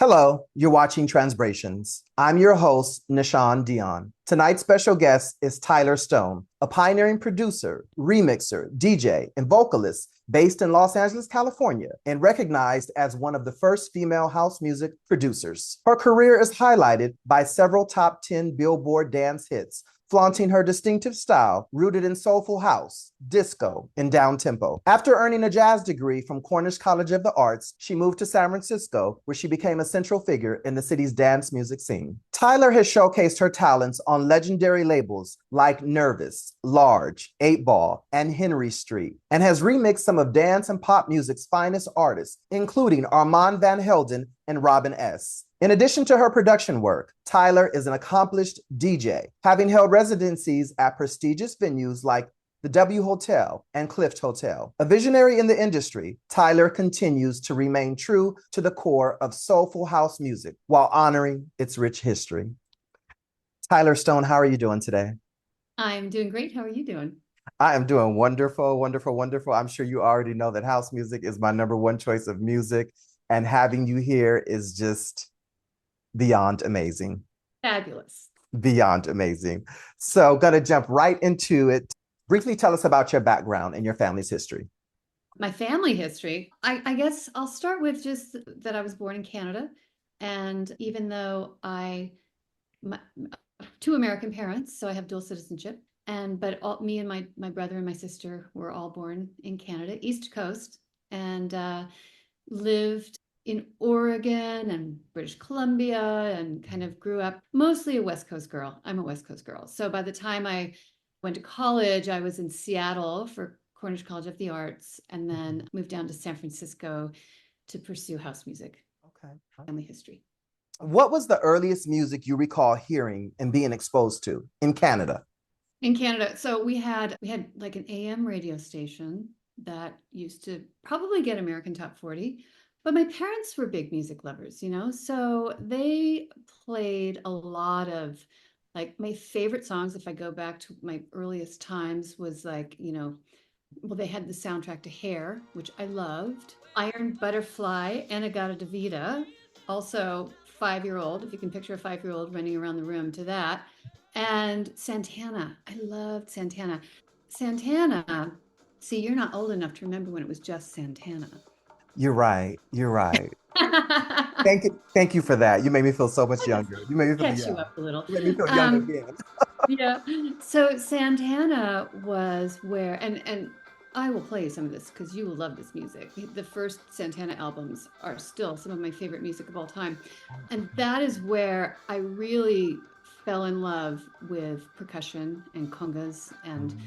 Hello, you're watching Transbrations. I'm your host, Nishan Dion. Tonight's special guest is Tyler Stone, a pioneering producer, remixer, DJ, and vocalist based in Los Angeles, California, and recognized as one of the first female house music producers. Her career is highlighted by several top 10 Billboard Dance hits, flaunting her distinctive style rooted in soulful house, disco, and downtempo. After earning a jazz degree from Cornish College of the Arts, she moved to San Francisco, where she became a central figure in the city's dance music scene. Tyler has showcased her talents on legendary labels like Nervous, Large, Eightball, and Henry Street, and has remixed some of dance and pop music's finest artists, including Armand van Helden and Robin S. In addition to her production work, Tyler is an accomplished DJ, having held residencies at prestigious venues like the W Hotel and Clift Hotel. A visionary in the industry, Tyler continues to remain true to the core of soulful house music while honoring its rich history. Tyler Stone, how are you doing today? I'm doing great. How are you doing? I am doing wonderful, wonderful, wonderful. I'm sure you already know that house music is my number one choice of music, and having you here is just beyond amazing. Fabulous. Beyond amazing. So gonna jump right into it. Briefly tell us about your background and your family's history. My family history, I guess I'll start with just that I was born in Canada. And even though two American parents, so I have dual citizenship, but me and my brother and my sister were all born in Canada, East Coast, and lived in Oregon and British Columbia, and kind of grew up mostly a West Coast girl. I'm a West Coast girl. So by the time I went to college, I was in Seattle for Cornish College of the Arts, and then moved down to San Francisco to pursue house music. Okay. Family history. What was the earliest music you recall hearing and being exposed to in Canada? In Canada, so we had like an AM radio station that used to probably get American Top 40. But my parents were big music lovers, so they played a lot of, like, my favorite songs, if I go back to my earliest times, was like, well, they had the soundtrack to Hair, which I loved, Iron Butterfly, Anagata-Davida, also 5-year-old, if you can picture a 5-year-old running around the room to that, and Santana. I loved Santana. Santana, see, you're not old enough to remember when it was just Santana. You're right. You're right. Thank you for that. You made me feel so much younger. You made me feel catch you up a little. You made me feel young again. Yeah. So Santana was where, and I will play you some of this because you will love this music. The first Santana albums are still some of my favorite music of all time. And that is where I really fell in love with percussion and congas and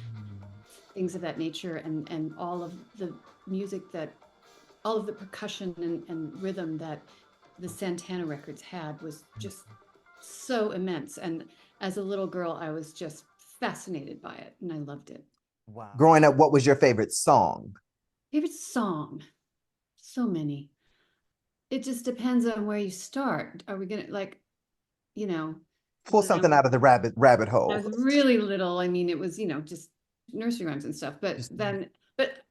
things of that nature, and all of the music all of the percussion and rhythm that the Santana records had was just so immense. And as a little girl, I was just fascinated by it, and I loved it. Wow. Growing up, what was your favorite song? Favorite song? So many. It just depends on where you start. Are we gonna, pull something out of the rabbit hole? I was really little. I mean, it was, just nursery rhymes and stuff. But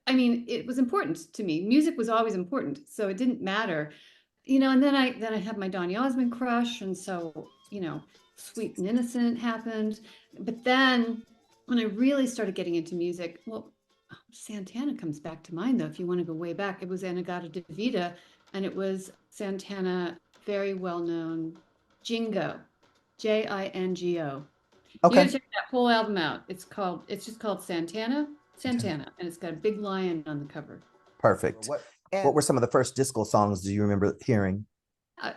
I mean, it was important to me. Music was always important, so it didn't matter, And then I had my Donny Osmond crush, and so Sweet and Innocent happened. But then when I really started getting into music, well, Santana comes back to mind, though. If you want to go way back, it was Anagata-Davida, and it was Santana, very well known Jingo, Jingo. Okay. You gotta check that whole album out. It's just called Santana, and it's got a big lion on the cover. Perfect. What were some of the first disco songs do you remember hearing?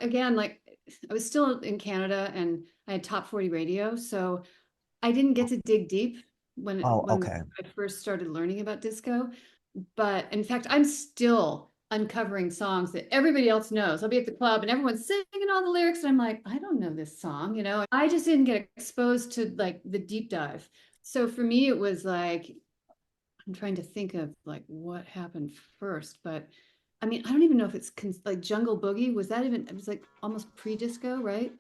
Again, like, I was still in Canada, and I had Top 40 radio, so I didn't get to dig deep when I first started learning about disco. But in fact, I'm still uncovering songs that everybody else knows. I'll be at the club and everyone's singing all the lyrics, and I'm like, I don't know this song, I just didn't get exposed to, like, the deep dive. So for me, it was like, I'm trying to think of, like, what happened first, but I mean, I don't even know if it's like Jungle Boogie. It was like almost pre-disco, right?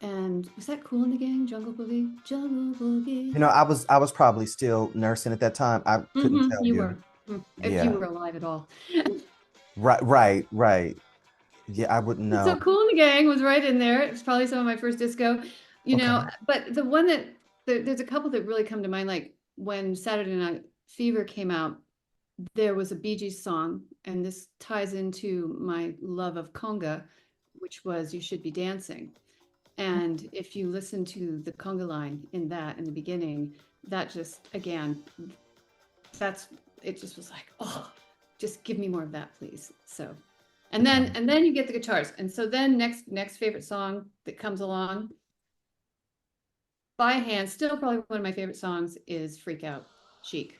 And was that Cool in the Gang, Jungle Boogie? Jungle Boogie. I was probably still nursing at that time. I couldn't tell you. You were. If you were alive at all. Right. Yeah, I wouldn't know. So Cool in the Gang was right in there. It's probably some of my first disco, you know, but the one that there's a couple that really come to mind, like when Saturday Night Fever came out, there was a Bee Gees song, and this ties into my love of conga, which was You Should Be Dancing. And if you listen to the conga line in that in the beginning, that just, again, it just was like, oh, just give me more of that, please. So, and then you get the guitars. And so then next favorite song that comes along by hand, still probably one of my favorite songs, is Freak Out, Chic.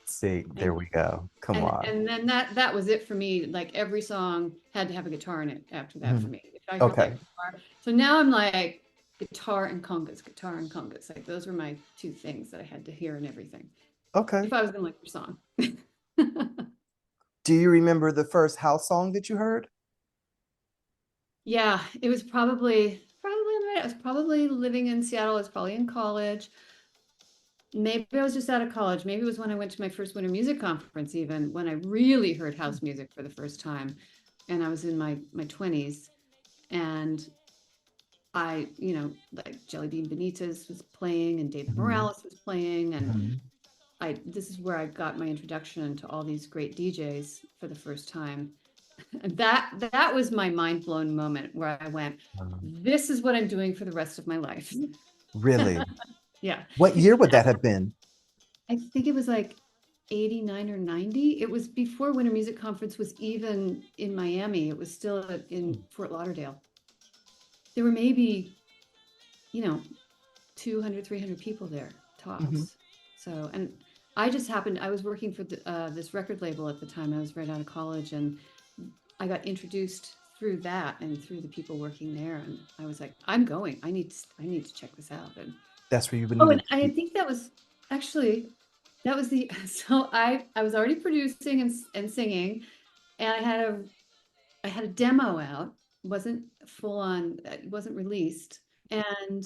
See, there we go. Come on. And then that was it for me. Like every song had to have a guitar in it after that for me. If I heard that guitar. So now I'm like guitar and congas. Like those were my two things that I had to hear in everything. Okay. If I was gonna like your song. Do you remember the first house song that you heard? Yeah, it was probably living in Seattle. I was probably in college. Maybe I was just out of college. Maybe it was when I went to my first Winter Music Conference, even when I really heard house music for the first time. And I was in my 20s. And I, you know, like Jelly Bean Benitez was playing and David Morales was playing. And this is where I got my introduction to all these great DJs for the first time. And that was my mind blown moment where I went, this is what I'm doing for the rest of my life. Really? Yeah. What year would that have been? I think it was like 89 or 90. It was before Winter Music Conference was even in Miami. It was still in Fort Lauderdale. There were maybe, you know, 200, 300 people there, tops. So, and I just happened, I was working for this record label at the time. I was right out of college, and I got introduced through that and through the people working there. And I was like, I'm going. I need to check this out. And that's where you've been. Oh, and I think that was so I was already producing and singing, and I had a demo out. It wasn't full on, it wasn't released. And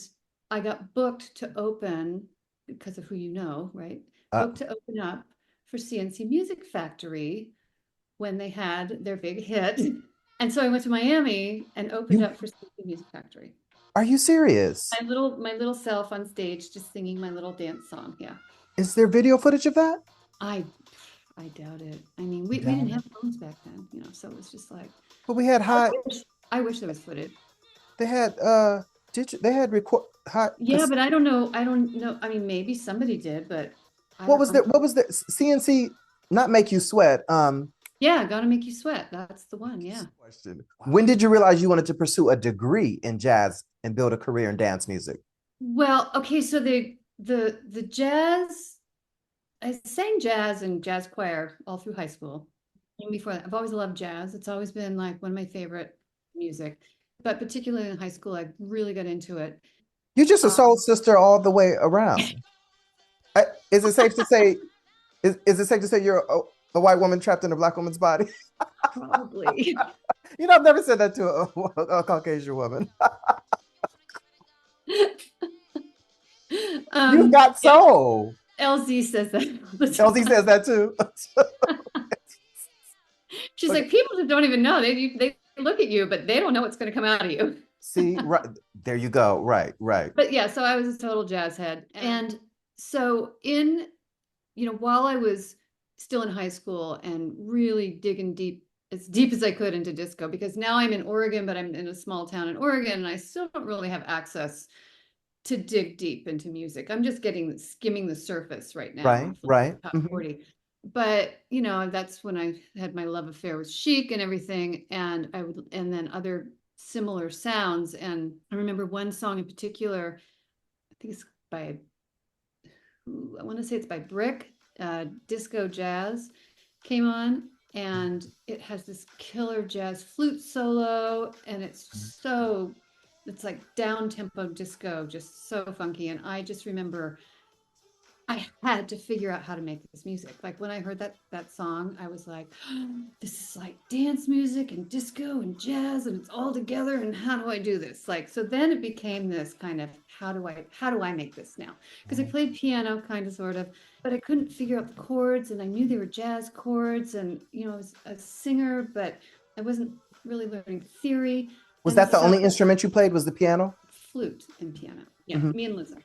I got booked to open because of Who You Know, right? Booked to open up for CNC Music Factory when they had their big hit. And so I went to Miami and opened up for CNC Music Factory. Are you serious? My little self on stage, just singing my little dance song. Yeah. Is there video footage of that? I doubt it. I mean, we didn't have phones back then, you know, so it was just like. But we had high. I wish there was footage. They had they had record high. Yeah, but I don't know. I mean, maybe somebody did, but. What was the CNC? Not Make You Sweat. Yeah, Gotta Make You Sweat. That's the one. Yeah. Question. When did you realize you wanted to pursue a degree in jazz and build a career in dance music? Well, okay, so the jazz, I sang jazz and jazz choir all through high school. And before that, I've always loved jazz. It's always been like one of my favorite music. But particularly in high school, I really got into it. You're just a soul sister all the way around. Is it safe to say? Is it safe to say you're a white woman trapped in a black woman's body? Probably. You know, I've never said that to a Caucasian woman. You've got soul. LZ says that. LZ says that too. She's like, people that don't even know. They look at you, but they don't know what's going to come out of you. See, right there you go. Right. But yeah, so I was a total jazz head. And so while I was still in high school and really digging deep as I could into disco, because now I'm in Oregon, but I'm in a small town in Oregon, and I still don't really have access to dig deep into music. I'm just skimming the surface right now. Right. Top 40. But, you know, that's when I had my love affair with Chic and everything. And and then other similar sounds. And I remember one song in particular, I think it's I want to say it's by Brick, Disco Jazz came on, and it has this killer jazz flute solo, and it's like down tempo disco, just so funky. And I just remember I had to figure out how to make this music. Like when I heard that song, I was like, oh, this is like dance music and disco and jazz, and it's all together. And how do I do this? Like, so then it became this kind of, how do I make this now? Because I played piano kind of, sort of, but I couldn't figure out the chords, and I knew they were jazz chords, and, you know, I was a singer, but I wasn't really learning theory. Was that the only instrument you played, was the piano? Flute and piano. Yeah, me and Lizzo.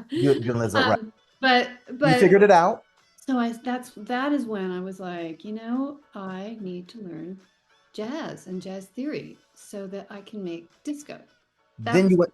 You and Lizzo, right. But you figured it out. So that is when I was like, you know, I need to learn jazz and jazz theory so that I can make disco. Then you went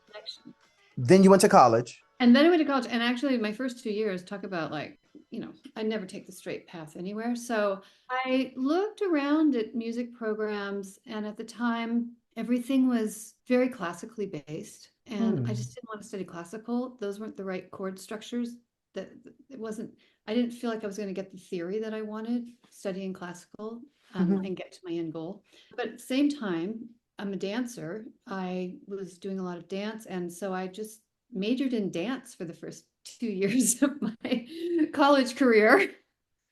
to college. And then I went to college, and actually my first 2 years, talk about like, you know, I never take the straight path anywhere. So I looked around at music programs, and at the time everything was very classically based, and I just didn't want to study classical. Those weren't the right chord structures. That it wasn't, I didn't feel like I was going to get the theory that I wanted studying classical and get to my end goal. But at the same time, I'm a dancer. I was doing a lot of dance, and so I just majored in dance for the first 2 years of my college career.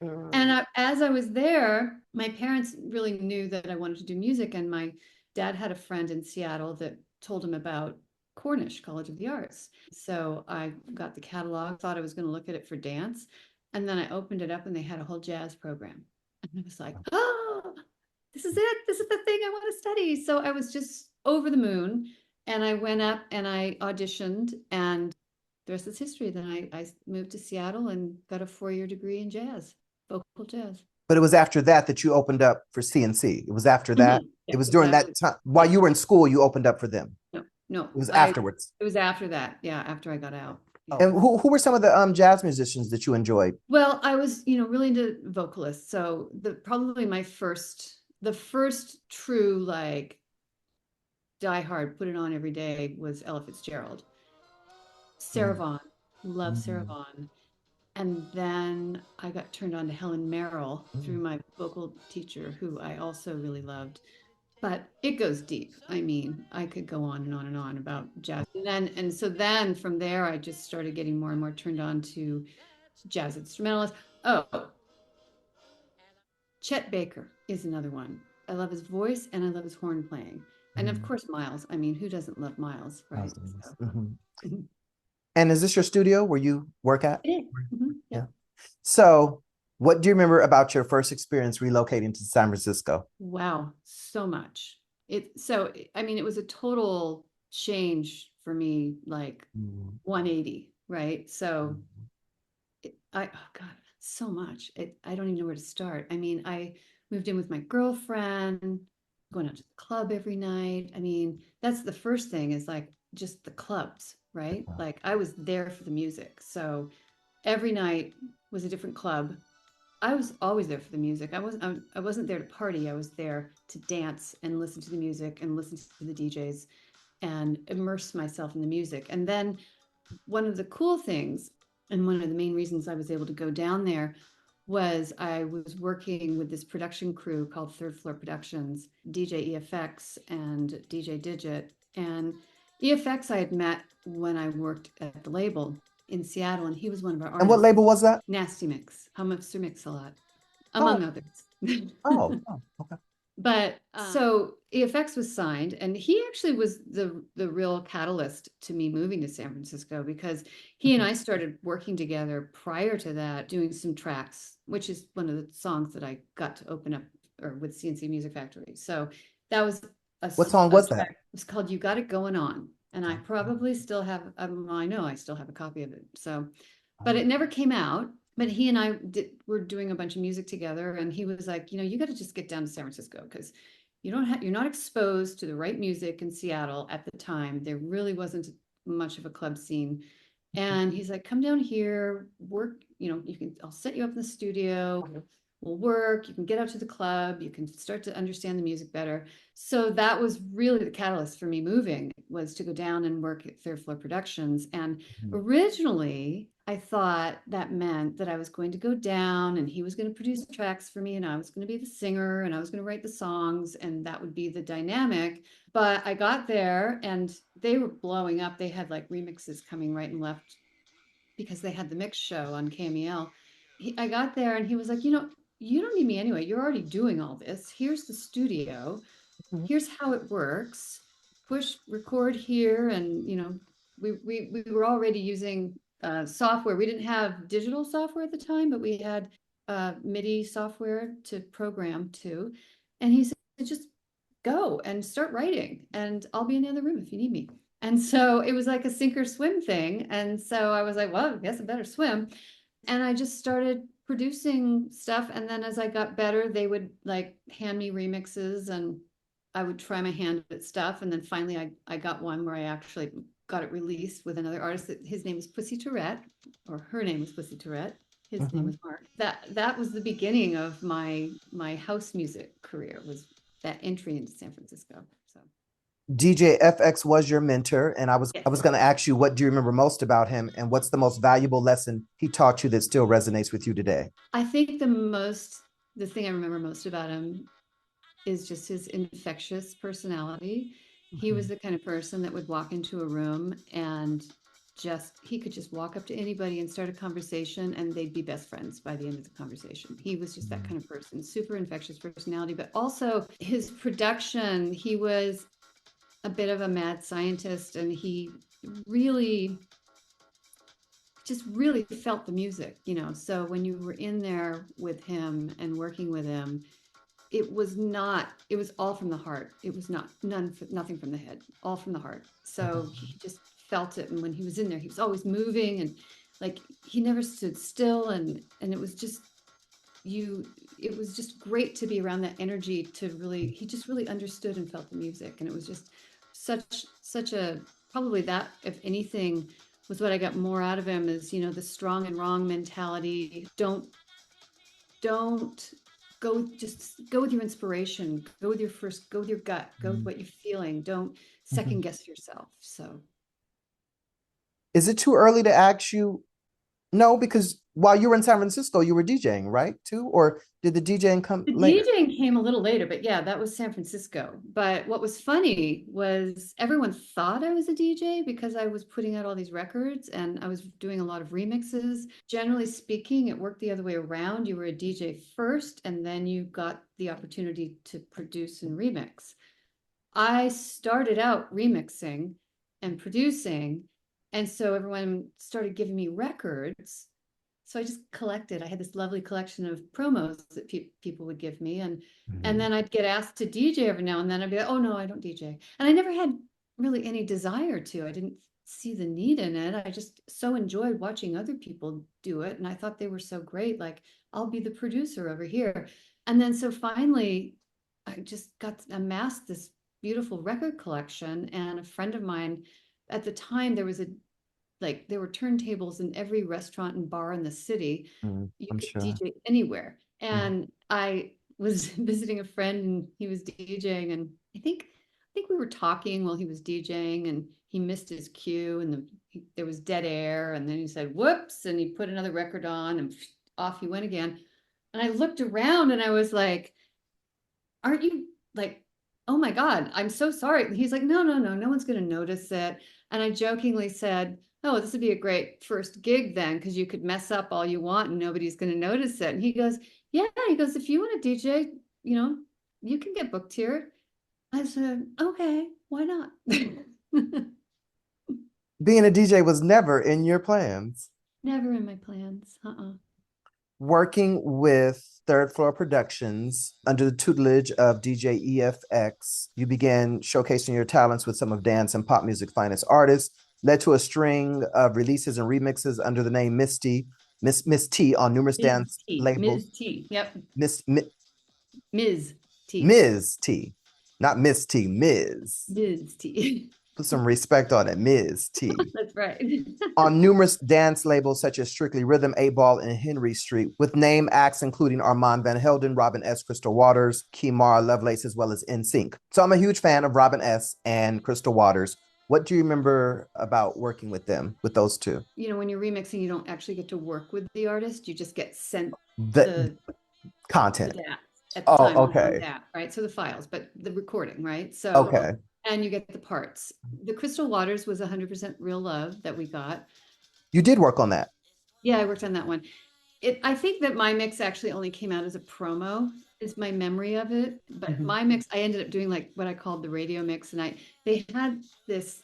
And as I was there, my parents really knew that I wanted to do music, and my dad had a friend in Seattle that told him about Cornish College of the Arts. So I got the catalog, thought I was going to look at it for dance, and then I opened it up and they had a whole jazz program. And I was like, oh, this is it. This is the thing I want to study. So I was just over the moon, and I went up and I auditioned, and the rest is history. Then I moved to Seattle and got a 4-year degree in jazz, vocal jazz. But it was after that you opened up for CNC. It was after that. Yeah, it was during that time. While you were in school, you opened up for them. No, it was afterwards. It was after that. Yeah, after I got out. And who were some of the jazz musicians that you enjoyed? Well, I was, you know, really into vocalists. So probably the first true like die hard, put it on every day was Ella Fitzgerald. Sarah Vaughan, love Sarah Vaughan. And then I got turned on to Helen Merrill through my vocal teacher, who I also really loved. But it goes deep. I mean, I could go on and on and on about jazz. And so then from there, I just started getting more and more turned on to jazz instrumentalists. Oh, Chet Baker is another one. I love his voice and I love his horn playing. And of course, Miles. I mean, who doesn't love Miles, right? So. And is this your studio where you work at? Yeah. So what do you remember about your first experience relocating to San Francisco? Wow, so much. I mean, it was a total change for me, like 180, right? So oh God, so much. I don't even know where to start. I mean, I moved in with my girlfriend, going out to the club every night. I mean, that's the first thing, is like just the clubs, right? Like I was there for the music. So every night was a different club. I was always there for the music. I wasn't there to party. I was there to dance and listen to the music and listen to the DJs and immerse myself in the music. And then one of the cool things, and one of the main reasons I was able to go down there, was I was working with this production crew called Third Floor Productions, DJ EFX and DJ Digit. And EFX I had met when I worked at the label in Seattle, and he was one of our artists. And what label was that? Nasty Mix, Hummus Mix a lot, among others. Okay. But so EFX was signed, and he actually was the real catalyst to me moving to San Francisco, because he and I started working together prior to that, doing some tracks, which is one of the songs that I got to open up with CNC Music Factory. So that was what song was that? It was called "You Got It Going On." And I probably still have, I know I still have a copy of it. So, but it never came out. But he and I were doing a bunch of music together, and he was like, you know, you got to just get down to San Francisco, because you're not exposed to the right music in Seattle at the time. There really wasn't much of a club scene. And he's like, come down here, work, you know, I'll set you up in the studio. We'll work, you can get out to the club, you can start to understand the music better. So that was really the catalyst for me moving, was to go down and work at Third Floor Productions. And originally I thought that meant that I was going to go down and he was going to produce tracks for me, and I was going to be the singer and I was going to write the songs, and that would be the dynamic. But I got there and they were blowing up. They had like remixes coming right and left because they had the mix show on KMEL. I got there and he was like, you know, you don't need me anyway. You're already doing all this. Here's the studio. Here's how it works. Push record here. And, you know, we were already using software. We didn't have digital software at the time, but we had MIDI software to program to. And he said, just go and start writing, and I'll be in the other room if you need me. And so it was like a sink or swim thing. And so I was like, well, I guess I better swim. And I just started producing stuff. And then as I got better, they would like hand me remixes and I would try my hand at stuff. And then finally I got one where I actually got it released with another artist. His name is Pussy Tourette, or her name was Pussy Tourette. His name was Mark. That was the beginning of my house music career, was that entry into San Francisco. So DJ FX was your mentor, and I was going to ask you, what do you remember most about him, and what's the most valuable lesson he taught you that still resonates with you today? I think the thing I remember most about him is just his infectious personality. He was the kind of person that would walk into a room and he could just walk up to anybody and start a conversation and they'd be best friends by the end of the conversation. He was just that kind of person, super infectious personality, but also his production, he was a bit of a mad scientist, and he really felt the music, so when you were in there with him and working with him, it was all from the heart. It was nothing from the head, all from the heart. So he just felt it. And when he was in there, he was always moving, and like he never stood still. And it was just great to be around that energy, he just really understood and felt the music. And it was just such a, probably that, if anything, was what I got more out of him, is, the strong and wrong mentality. Don't go with your inspiration, go with your gut, go with what you're feeling. Don't second guess yourself. So is it too early to ask you? No, because while you were in San Francisco, you were DJing, right, too? Or did the DJing come later? The DJing came a little later, but yeah, that was San Francisco. But what was funny was everyone thought I was a DJ because I was putting out all these records and I was doing a lot of remixes. Generally speaking, it worked the other way around. You were a DJ first, and then you got the opportunity to produce and remix. I started out remixing and producing, and so everyone started giving me records. So I just collected. I had this lovely collection of promos that people would give me. And then I'd get asked to DJ every now and then. I'd be like, oh, no, I don't DJ. And I never had really any desire to. I didn't see the need in it. I just so enjoyed watching other people do it. And I thought they were so great. Like, I'll be the producer over here. And then so finally, I just amassed this beautiful record collection. And a friend of mine, at the time, there were turntables in every restaurant and bar in the city. You could DJ anywhere. And I was visiting a friend and he was DJing, and I think we were talking while he was DJing, and he missed his cue, and there was dead air, and then he said, whoops, and he put another record on, and off he went again. And I looked around and I was like, aren't you like, oh my God, I'm so sorry. He's like, no one's going to notice it. And I jokingly said, oh, this would be a great first gig then, because you could mess up all you want and nobody's going to notice it. And he goes, yeah, if you want to DJ, you can get booked here. I said, okay, why not? Being a DJ was never in your plans. Never in my plans. Working with Third Floor Productions under the tutelage of DJ EFX, you began showcasing your talents with some of dance and pop music finest artists, led to a string of releases and remixes under the name Miss T on numerous dance labels. Ms. T, yep. Ms. T. Ms. T, not Miss T, Ms. Ms. T. Put some respect on it, Ms. T. That's right. On numerous dance labels such as Strictly Rhythm, Eightball, and Henry Street, with name acts including Armand Van Helden, Robin S., Crystal Waters, Kimar Lovelace, as well as NSYNC. So I'm a huge fan of Robin S. and Crystal Waters. What do you remember about working with them, with those two? When you're remixing, you don't actually get to work with the artist. You just get sent the content. At the time, okay. Right. So the files, but the recording, right? So okay. And you get the parts. The Crystal Waters was 100% Real Love that we got. You did work on that? Yeah, I worked on that one. I think that my mix actually only came out as a promo, is my memory of it. But my mix, I ended up doing like what I called the radio mix. And they had this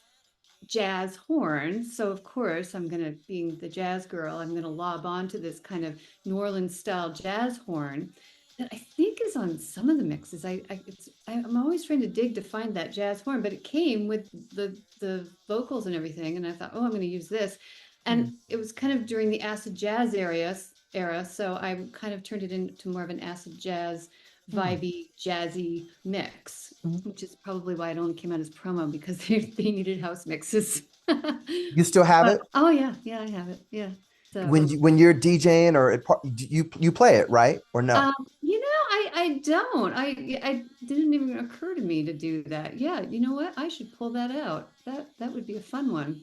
jazz horn. So of course, being the jazz girl, I'm going to lob onto this kind of New Orleans style jazz horn. that I think is on some of the mixes. I'm always trying to dig to find that jazz horn, but it came with the vocals and everything, and I thought, oh, I'm going to use this, and it was kind of during the acid jazz era, so I kind of turned it into more of an acid jazz, vibey, jazzy mix, which is probably why it only came out as promo, because they needed house mixes. You still have it? Oh yeah, I have it. Yeah. So When you're DJing or you play it, right? Or no? I don't. I didn't even occur to me to do that. Yeah, you know what? I should pull that out. That would be a fun one,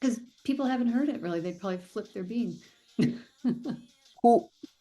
because people haven't heard it really. They'd probably flip their bean.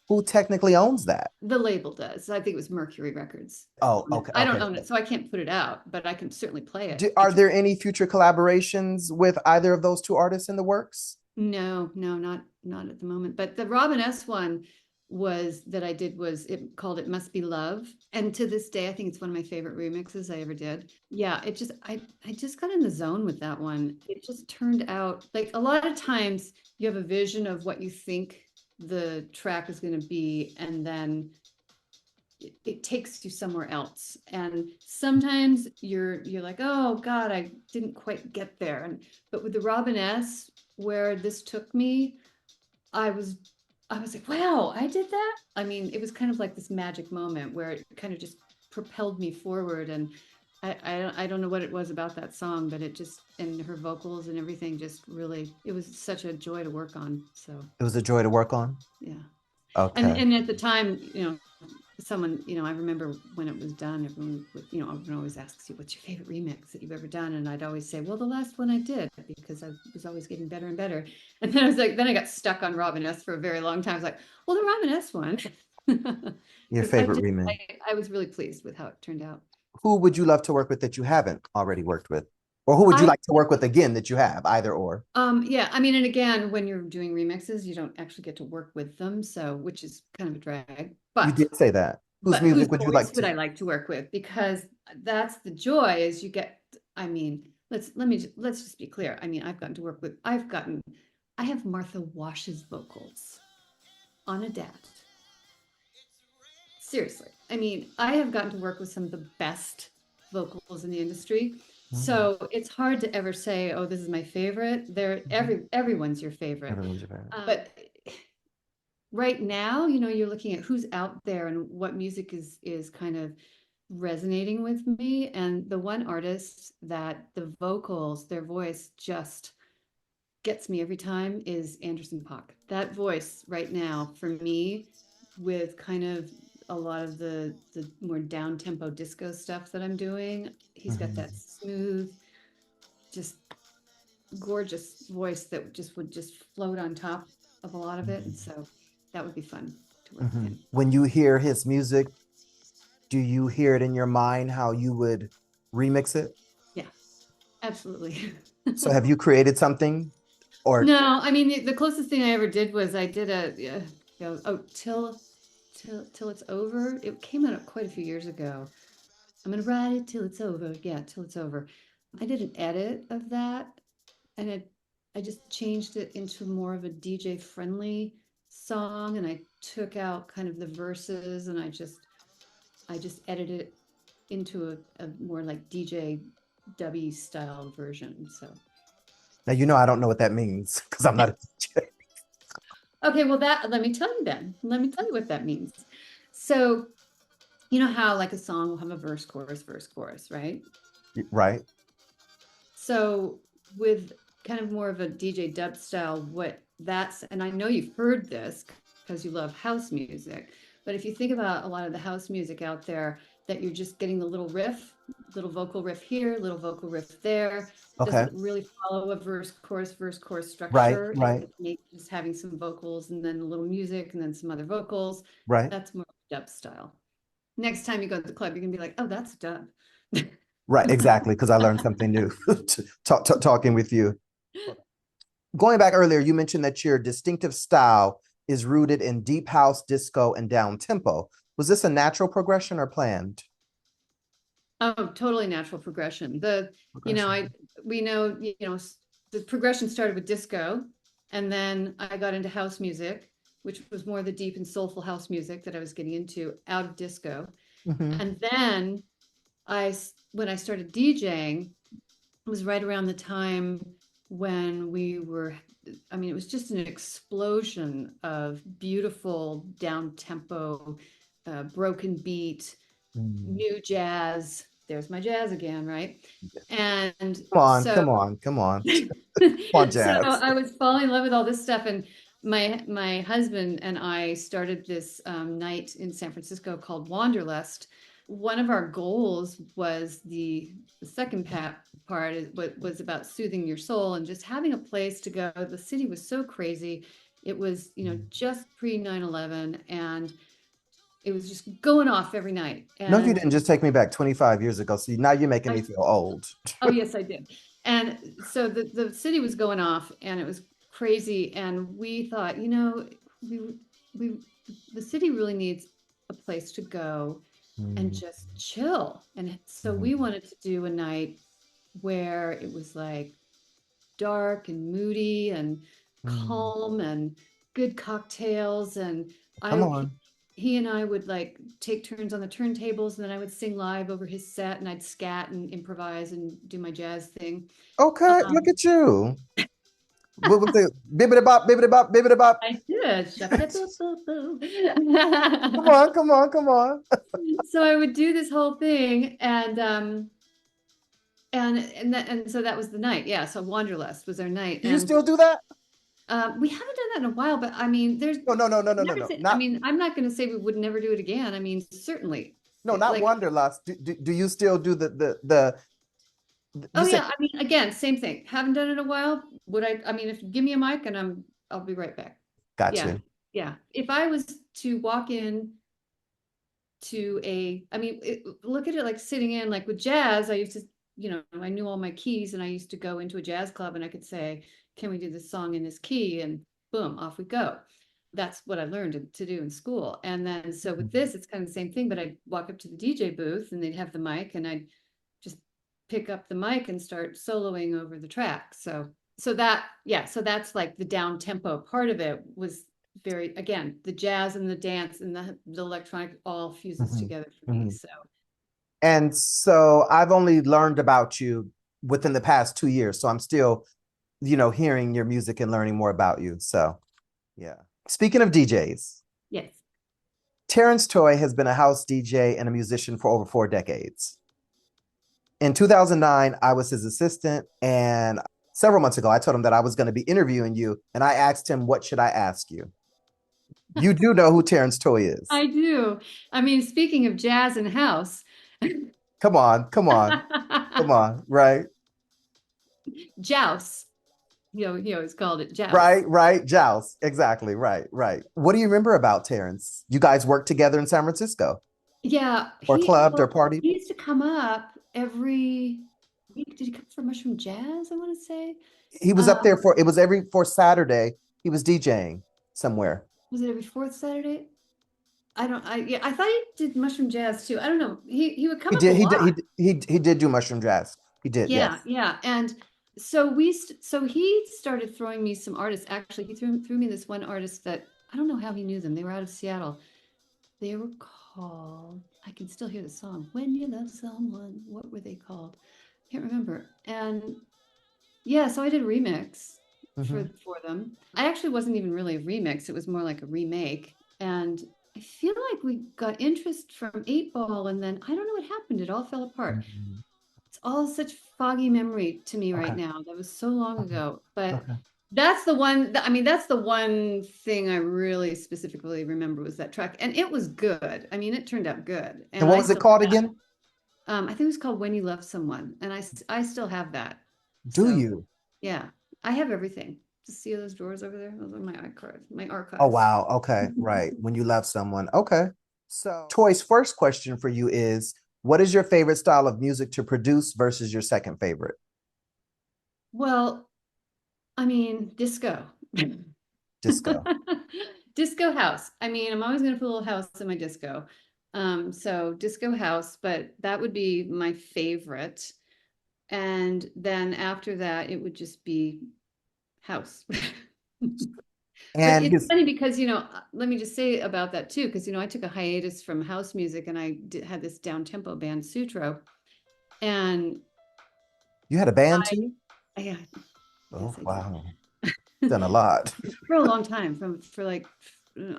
Who technically owns that? The label does. I think it was Mercury Records. Oh, okay. I don't own it, so I can't put it out, but I can certainly play it. Are there any future collaborations with either of those two artists in the works? No, not at the moment. But the Robin S one that I did was it called It Must Be Love. And to this day, I think it's one of my favorite remixes I ever did. Yeah, I just got in the zone with that one. It just turned out like a lot of times you have a vision of what you think the track is going to be, and then it takes you somewhere else. And sometimes you're like, oh God, I didn't quite get there. But with the Robin S, where this took me, I was like, wow, I did that. I mean, it was kind of like this magic moment where it kind of just propelled me forward. And I don't know what it was about that song, but it just, and her vocals and everything just really, it was such a joy to work on. So it was a joy to work on. Yeah. Okay. And at the time, someone, I remember when it was done, everyone would, everyone always asks you, what's your favorite remix that you've ever done? And I'd always say, well, the last one I did, because I was always getting better and better. And then I was like, then I got stuck on Robin S for a very long time. I was like, well, the Robin S one. Your favorite remix. I was really pleased with how it turned out. Who would you love to work with that you haven't already worked with? Or who would you like to work with again that you have, either or? Yeah, I mean, and again, when you're doing remixes, you don't actually get to work with them, so which is kind of a drag. But you did say that. Whose music would you like to? Would I like to work with? Because that's the joy, is you get. I mean, let's just be clear. I mean, I've gotten to work with. I have Martha Wash's vocals on Adapt. Seriously, I mean, I have gotten to work with some of the best vocals in the industry. So it's hard to ever say, oh, this is my favorite. Everyone's your favorite. Everyone's your favorite. But right now, you're looking at who's out there and what music is kind of resonating with me. And the one artist that the vocals, their voice just gets me every time is Anderson .Paak. That voice right now for me, with kind of a lot of the more down tempo disco stuff that I'm doing, he's got that smooth, just gorgeous voice that would just float on top of a lot of it. And so that would be fun to work with him. When you hear his music, do you hear it in your mind how you would remix it? Yeah, absolutely. So have you created something? Or no, I mean, the closest thing I ever did was I did Till It's Over. It came out quite a few years ago. I'm gonna ride it till it's over. Yeah, till it's over. I did an edit of that, and I just changed it into more of a DJ friendly song, and I took out kind of the verses, and I just edited it into a more like DJ dubby style version. So now I don't know what that means because I'm not a DJ. Okay, well, let me tell you then. Let me tell you what that means. So, you know how like a song will have a verse, chorus, right? Right. So with kind of more of a DJ dub style, and I know you've heard this because you love house music, but if you think about a lot of the house music out there, that you're just getting the little vocal riff here, little vocal riff there. Okay. Doesn't really follow a verse, chorus structure. Right. Maybe just having some vocals and then a little music and then some other vocals. Right. That's more dub style. Next time you go to the club, you're gonna be like, oh, that's dub. Right, exactly, because I learned something new talking with you. Going back earlier, you mentioned that your distinctive style is rooted in deep house, disco, and down tempo. Was this a natural progression or planned? Oh, totally natural progression. The progression started with disco, and then I got into house music, which was more the deep and soulful house music that I was getting into out of disco. Mm-hmm. And then when I started DJing, it was right around the time when it was just an explosion of beautiful down tempo, broken beat, new jazz. There's my jazz again, right? And Come on, so come on, come on. Come on, so jazz. I was falling in love with all this stuff, and my husband and I started this night in San Francisco called Wanderlust. One of our goals was the second part was about soothing your soul and just having a place to go. The city was so crazy. It was, just pre 9/11, and it was just going off every night. No, you And didn't just take me back 25 years ago. See, now you're making me feel old. oh, yes, I did. And so the city was going off and it was crazy. And we thought, the city really needs a place to go and just chill. And so we wanted to do a night where it was like dark and moody and calm and good cocktails. And Come on. he and I would like take turns on the turntables, and then I would sing live over his set, and I'd scat and improvise and do my jazz thing. Okay, look at you. What was it? Bibbidi bop, bibbidi bop, bibbidi bop. I did. Come on. So I would do this whole thing, and so that was the night. Yeah. So Wanderlust was our night. Do you still do that? We haven't done that in a while, but I mean, there's no. I mean, I'm not going to say we would never do it again. I mean, certainly. No, not like, Wanderlust. Do you still do the oh yeah, I mean, again, same thing. Haven't done it in a while. Would I mean, if you give me a mic and I'll be right back. Gotcha. Yeah. If I was to walk in to look at it like sitting in, like with jazz, I used to, I knew all my keys, and I used to go into a jazz club and I could say, can we do this song in this key? And boom, off we go. That's what I learned to do in school. And then, so with this, it's kind of the same thing, but I'd walk up to the DJ booth and they'd have the mic, and I'd just pick up the mic and start soloing over the track. So that's like the down tempo part of it was very, again, the jazz and the dance and the electronic all fuses together for me. And so I've only learned about you within the past 2 years. So I'm still, hearing your music and learning more about you. So yeah. Speaking of DJs. Yes. Terrence Toy has been a house DJ and a musician for over 4 decades. In 2009, I was his assistant, and several months ago, I told him that I was going to be interviewing you, and I asked him, what should I ask you? You do know who Terrence Toy is. I do. I mean, speaking of jazz and house. Come on, right? Joust. He always called it joust. Right, joust. Exactly, right. What do you remember about Terrence? You guys worked together in San Francisco? Yeah. Or clubbed or partied? He used to come up every week. Did he come for Mushroom Jazz, I want to say? He was up there for Saturday. He was DJing somewhere. Was it every fourth Saturday? I thought he did Mushroom Jazz too. I don't know. He would come up a lot. He did do Mushroom Jazz. He did. Yeah, yes. Yeah. And so he started throwing me some artists. Actually, he threw me this one artist that I don't know how he knew them. They were out of Seattle. They were called, I can still hear the song, When You Love Someone. What were they called? I can't remember. And yeah, so I did a remix for them. I actually wasn't even really a remix. It was more like a remake. And I feel like we got interest from Eightball, and then I don't know what happened. It all fell apart. It's all such foggy memory to me right now. That was so long ago. But that's the one, that's the one thing I really specifically remember was that track. And it was good. I mean, it turned out good. And what was it called again? I think it was called When You Love Someone. And I still have that. Do you? Yeah. I have everything. Just see those drawers over there? Those are my archives. Oh, wow. Okay. Right. When You Love Someone. Okay. So Toy's first question for you is, what is your favorite style of music to produce versus your second favorite? Well, I mean, disco. Disco. Disco house. I mean, I'm always going to put a little house in my disco. So disco house, but that would be my favorite. And then after that, it would just be house. But And it's funny because, let me just say about that too, because, I took a hiatus from house music and I had this down-tempo band, Sutro. And you had a band too? yeah, Oh, yes, I wow. did. Done a lot. For a long time, for like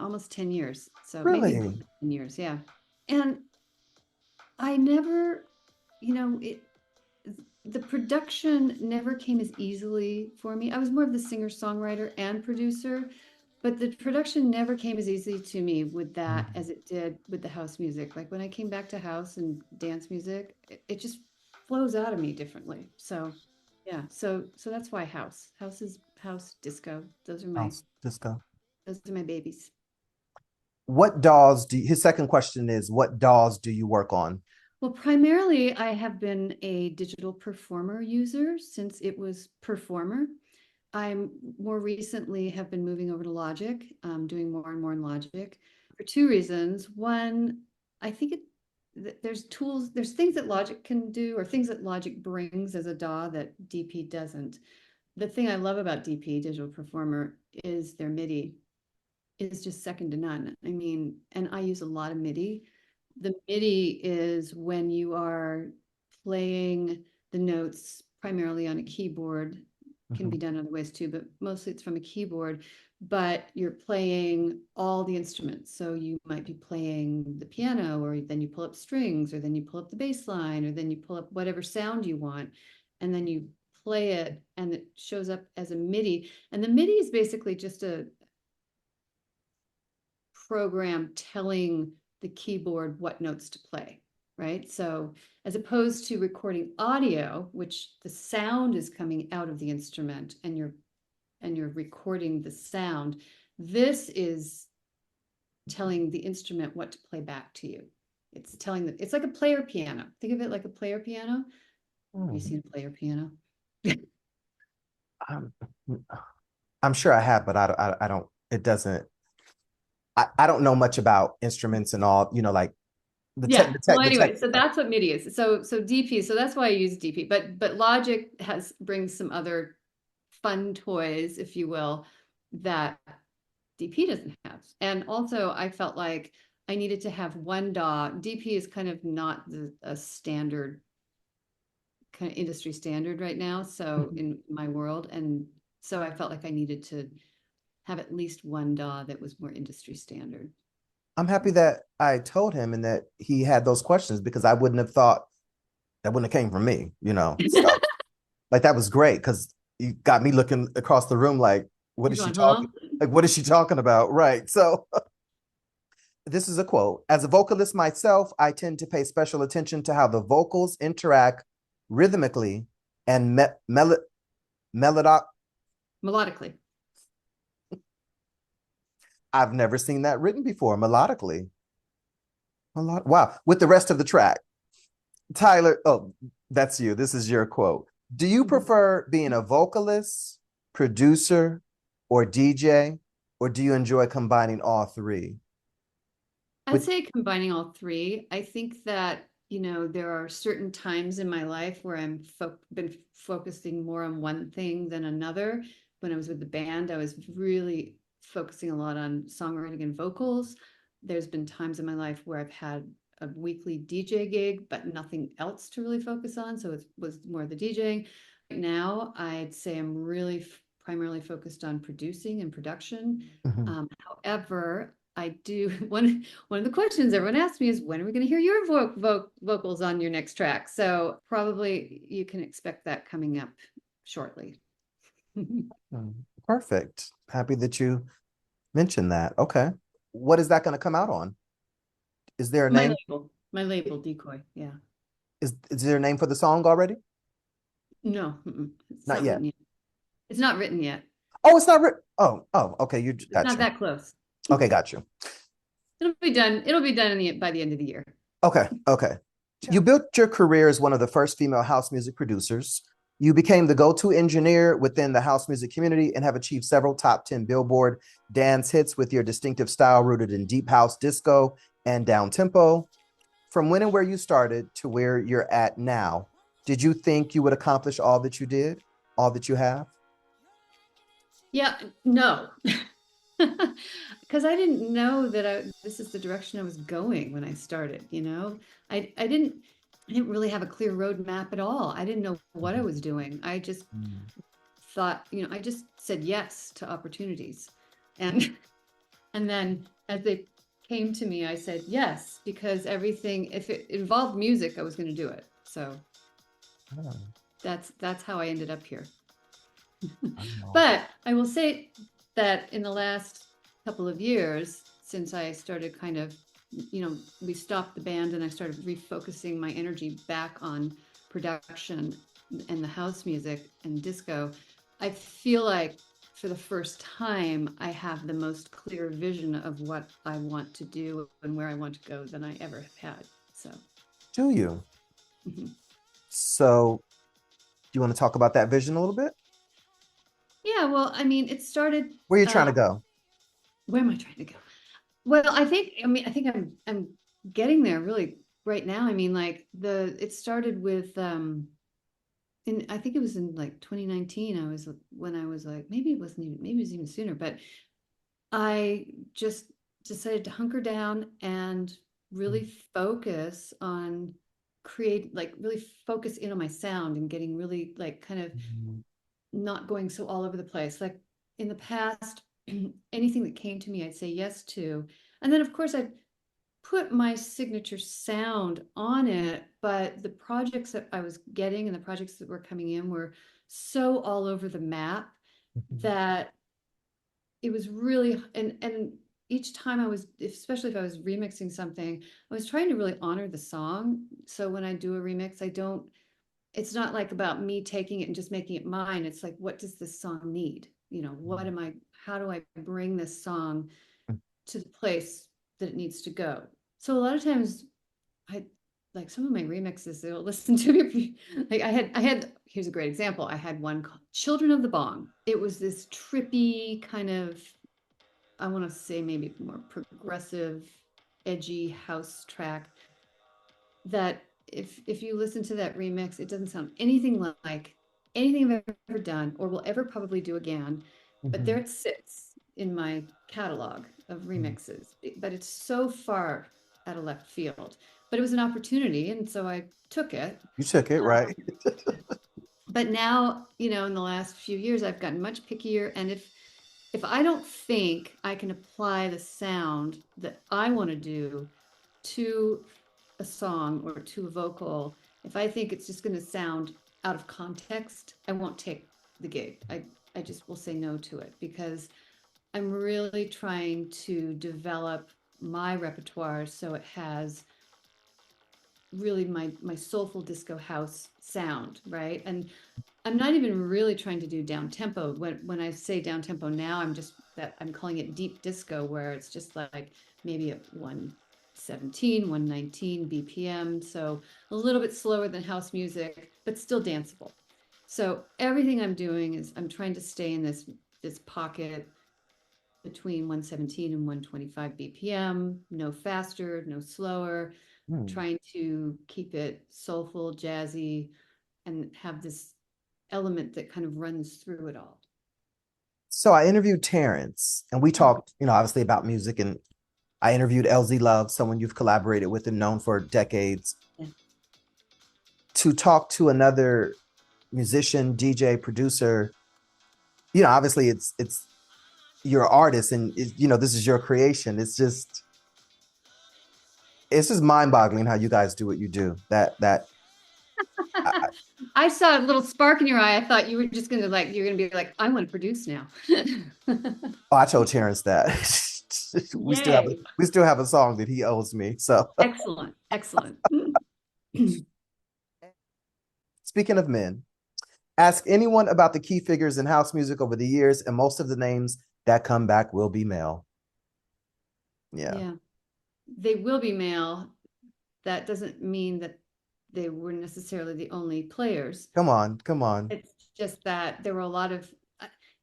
almost 10 years. So maybe Really? 10 years, yeah. And I never, the production never came as easily for me. I was more of the singer-songwriter and producer, but the production never came as easily to me with that as it did with the house music. Like when I came back to house and dance music, it just flows out of me differently. So yeah, so that's why house is house disco. House disco. Those are my babies. What DAWs his second question is, what DAWs do you work on? Well, primarily I have been a digital performer user since it was Performer. I'm more recently have been moving over to Logic, doing more and more in Logic for two reasons. One, I think there's tools, there's things that Logic can do or things that Logic brings as a DAW that DP doesn't. The thing I love about DP, Digital Performer, is their MIDI is just second to none. I mean, and I use a lot of MIDI. The MIDI is when you are playing the notes primarily on a keyboard, can be done other ways too, but mostly it's from a keyboard, but you're playing all the instruments. So you might be playing the piano, or then you pull up strings, or then you pull up the bass line, or then you pull up whatever sound you want, and then you play it and it shows up as a MIDI. And the MIDI is basically just a program telling the keyboard what notes to play, right? So as opposed to recording audio, which the sound is coming out of the instrument and you're recording the sound, this is telling the instrument what to play back to you. It's telling them, it's like a player piano. Think of it like a player piano. Have you seen a player piano? I'm sure I have, but I don't, it doesn't, I don't know much about instruments and all, like Well, anyway, so that's what MIDI is. So DP, so that's why I use DP, but Logic brings some other fun toys, if you will, that DP doesn't have. And also I felt like I needed to have one DAW. DP is kind of not a standard kind of industry standard right now. So in my world, and so I felt like I needed to have at least one DAW that was more industry standard. I'm happy that I told him and that he had those questions, because I wouldn't have thought that wouldn't have came from me, So, like, that was great, because you got me looking across the room like, what is she talking? Like, what is she talking about? Right. So this is a quote. As a vocalist myself, I tend to pay special attention to how the vocals interact rhythmically and melodically. I've never seen that written before, melodically. Wow, with the rest of the track. Tyler, oh, that's you. This is your quote. Do you prefer being a vocalist, producer, or DJ, or do you enjoy combining all three? I'd say combining all three. I think that, there are certain times in my life where I'm been focusing more on one thing than another. When I was with the band, I was really focusing a lot on songwriting and vocals. There's been times in my life where I've had a weekly DJ gig, but nothing else to really focus on. So it was more the DJing. Right now, I'd say I'm really primarily focused on producing and production. However, I do one of the questions everyone asks me is, when are we going to hear your vocals on your next track? So probably you can expect that coming up shortly. Perfect. Happy that you mentioned that. Okay. What is that going to come out on? Is there a name? My label, Decoy. Yeah. Is there a name for the song already? No, it's not yet. It's not written yet. Oh, it's not written. Oh, okay. It's not that close. Okay, got you. It'll be done. It'll be done by the end of the year. Okay. You built your career as one of the first female house music producers. You became the go-to engineer within the house music community and have achieved several top 10 Billboard Dance hits with your distinctive style rooted in deep house, disco, and down-tempo. From when and where you started to where you're at now, did you think you would accomplish all that you did, all that you have? Yeah, no. Because I didn't know that this is the direction I was going when I started, you know. I didn't really have a clear roadmap at all. I didn't know what I was doing. I just thought, you know, I just said yes to opportunities. And and then as they came to me, I said yes, because everything, if it involved music, I was going to do it. So that's how I ended up here. But I will say that in the last couple of years, since I started kind of, you know, we stopped the band and I started refocusing my energy back on production and the house music and disco, I feel like for the first time, I have the most clear vision of what I want to do and where I want to go than I ever have had. So, do you? So, do you want to talk about that vision a little bit? Yeah, well, I mean, it started. Where are you trying to go? Where am I trying to go? Well, I think I'm getting there really right now. I mean, like it started with I think it was in like 2019. When I was like, maybe it was even sooner, but I just decided to hunker down and really focus on really focus in on my sound and getting really like kind of not going so all over the place. Like in the past, anything that came to me, I'd say yes to. And then of course I'd put my signature sound on it, but the projects that I was getting and the projects that were coming in were so all over the map that it was really, and each time I was, especially if I was remixing something, I was trying to really honor the song. So when I do a remix, it's not like about me taking it and just making it mine. It's like, what does this song need? You know, how do I bring this song to the place that it needs to go? So a lot of times I like some of my remixes, they'll listen to me. Like here's a great example. I had one called Children of the Bong. It was this trippy kind of, I want to say maybe more progressive, edgy house track that if you listen to that remix, it doesn't sound anything like anything I've ever done or will ever probably do again. But there it sits in my catalog of remixes. But it's so far out of left field. But it was an opportunity, and so I took it. You took it, right? But now, you know, in the last few years, I've gotten much pickier. And if I don't think I can apply the sound that I want to do to a song or to a vocal, if I think it's just going to sound out of context, I won't take the gig. I just will say no to it, because I'm really trying to develop my repertoire so it has really my soulful disco house sound, right? And I'm not even really trying to do down tempo. When I say down tempo now, I'm calling it deep disco, where it's just like maybe at 117, 119 BPM. So a little bit slower than house music, but still danceable. So everything I'm doing is I'm trying to stay in this pocket between 117 and 125 BPM, no faster, no slower, trying to keep it soulful, jazzy, and have this element that kind of runs through it all. So I interviewed Terrence and we talked, you know, obviously about music, and I interviewed LZ Love, someone you've collaborated with and known for decades. Yeah. To talk to another musician, DJ, producer, you know, obviously it's you're an artist and you know, this is your creation. It's just mind-boggling how you guys do what you do. I saw a little spark in your eye. I thought you were just gonna you're gonna be like, I want to produce now. Oh, I told Terrence that. we still have a song that he owes me. So excellent. Speaking of men, ask anyone about the key figures in house music over the years, and most of the names that come back will be male. Yeah. They will be male. That doesn't mean that they were necessarily the only players. Come on. It's just that there were a lot of,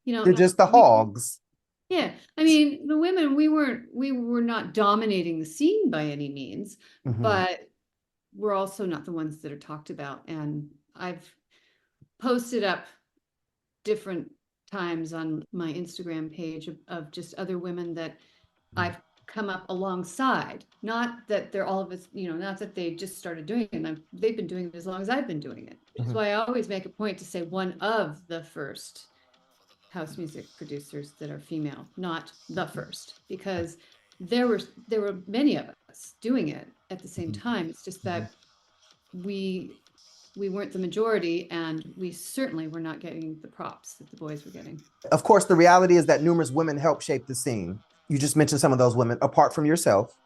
you know, they're just the hogs. Yeah. I mean, the women, we were not dominating the scene by any means, but we're also not the ones that are talked about. And I've posted up different times on my Instagram page of just other women that I've come up alongside. Not that they're all of us, not that they just started doing it. They've been doing it as long as I've been doing it, which is why I always make a point to say one of the first house music producers that are female, not the first, because there were many of us doing it at the same time. It's just that we weren't the majority, and we certainly were not getting the props that the boys were getting. Of course, the reality is that numerous women help shape the scene. You just mentioned some of those women. Apart from yourself,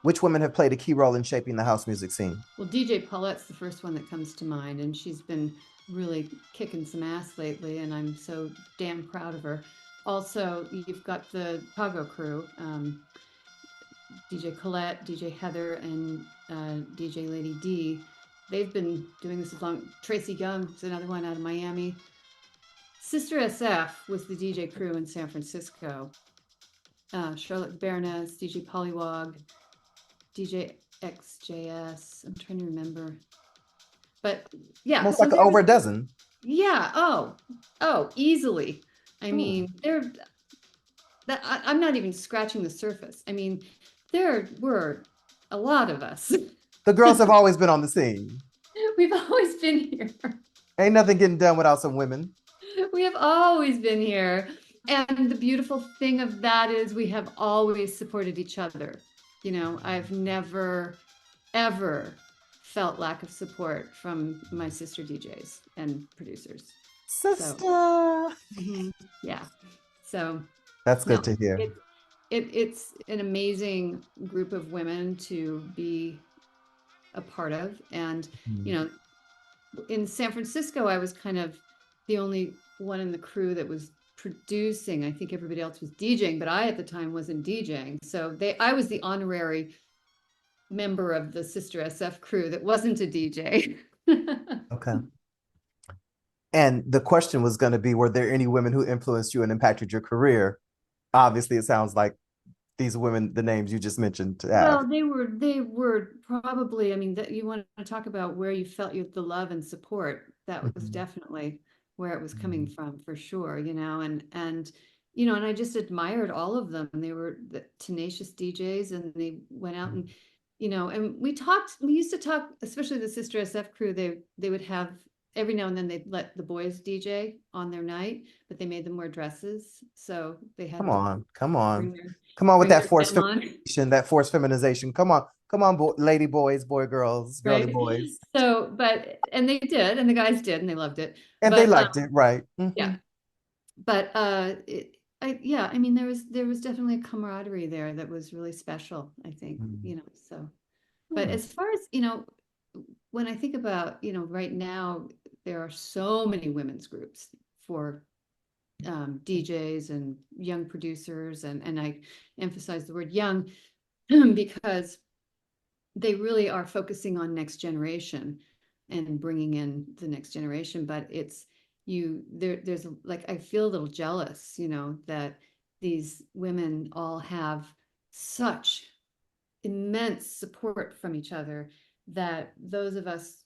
which women have played a key role in shaping the house music scene? Well, DJ Paulette's the first one that comes to mind, and she's been really kicking some ass lately, and I'm so damn proud of her. Also, you've got the Chicago crew, DJ Colette, DJ Heather, and DJ Lady D. They've been doing this as long. Tracy Young is another one out of Miami. Sister SF was the DJ crew in San Francisco. Charlotte Bernes, DJ Pollywog, DJ XJS. I'm trying to remember. But yeah. Almost like over a dozen. Yeah. Oh, easily. I mean, I'm not even scratching the surface. I mean, there were a lot of us. The girls have always been on the scene. We've always been here. Ain't nothing getting done without some women. We have always been here. And the beautiful thing of that is we have always supported each other. I've never, ever felt lack of support from my sister DJs and producers. Sister. So, yeah. So that's good to hear. It's an amazing group of women to be a part of. And, in San Francisco, I was kind of the only one in the crew that was producing. I think everybody else was DJing, but I at the time wasn't DJing. So I was the honorary member of the Sister SF crew that wasn't a DJ. Okay. And the question was going to be, were there any women who influenced you and impacted your career? Obviously, it sounds like these women, the names you just mentioned. Well, they were probably, I mean, that you want to talk about where you felt the love and support. That was definitely where it was coming from, for sure, and I just admired all of them. They were the tenacious DJs, and they went out and, and we used to talk, especially the Sister SF crew, they would have, every now and then they'd let the boys DJ on their night, but they made them wear dresses. So they had come on with that forced feminization. Come on, lady boys, boy girls, girly boys. So, and they did, and the guys did, and they loved it. And they liked it, right? Yeah. But I mean, there was definitely a camaraderie there that was really special, I think, so. But as far as, when I think about, right now, there are so many women's groups for DJs and young producers, and I emphasize the word young because they really are focusing on next generation and bringing in the next generation. But it's there's like, I feel a little jealous, that these women all have such immense support from each other, that those of us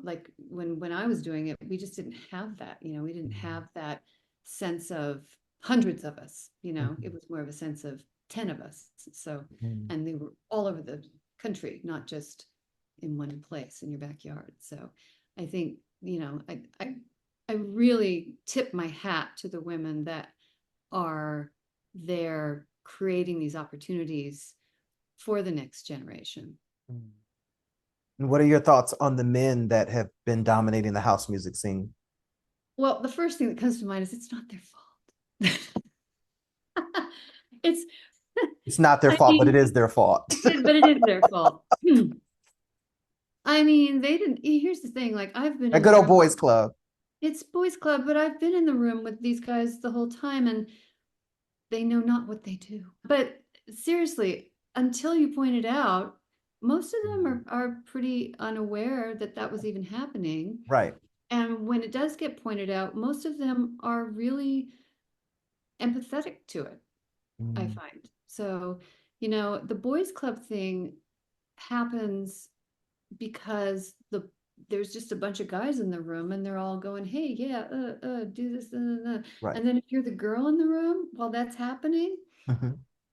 like when I was doing it, we just didn't have that. We didn't have that sense of hundreds of us. It was more of a sense of 10 of us. So and they were all over the country, not just in one place in your backyard. So I think, I really tip my hat to the women that are there creating these opportunities for the next generation. And what are your thoughts on the men that have been dominating the house music scene? Well, the first thing that comes to mind is it's not their fault. It's not their fault, but it is their fault. But it is their fault. I mean, they didn't. Here's the thing, like, I've been a good old boys club. It's boys club, but I've been in the room with these guys the whole time, and they know not what they do. But seriously, until you pointed out, most of them are pretty unaware that that was even happening. Right. And when it does get pointed out, most of them are really empathetic to it, I find. So, the boys club thing happens because there's just a bunch of guys in the room and they're all going, hey, yeah, do this. Right. And then if you're the girl in the room while that's happening, Mm-hmm.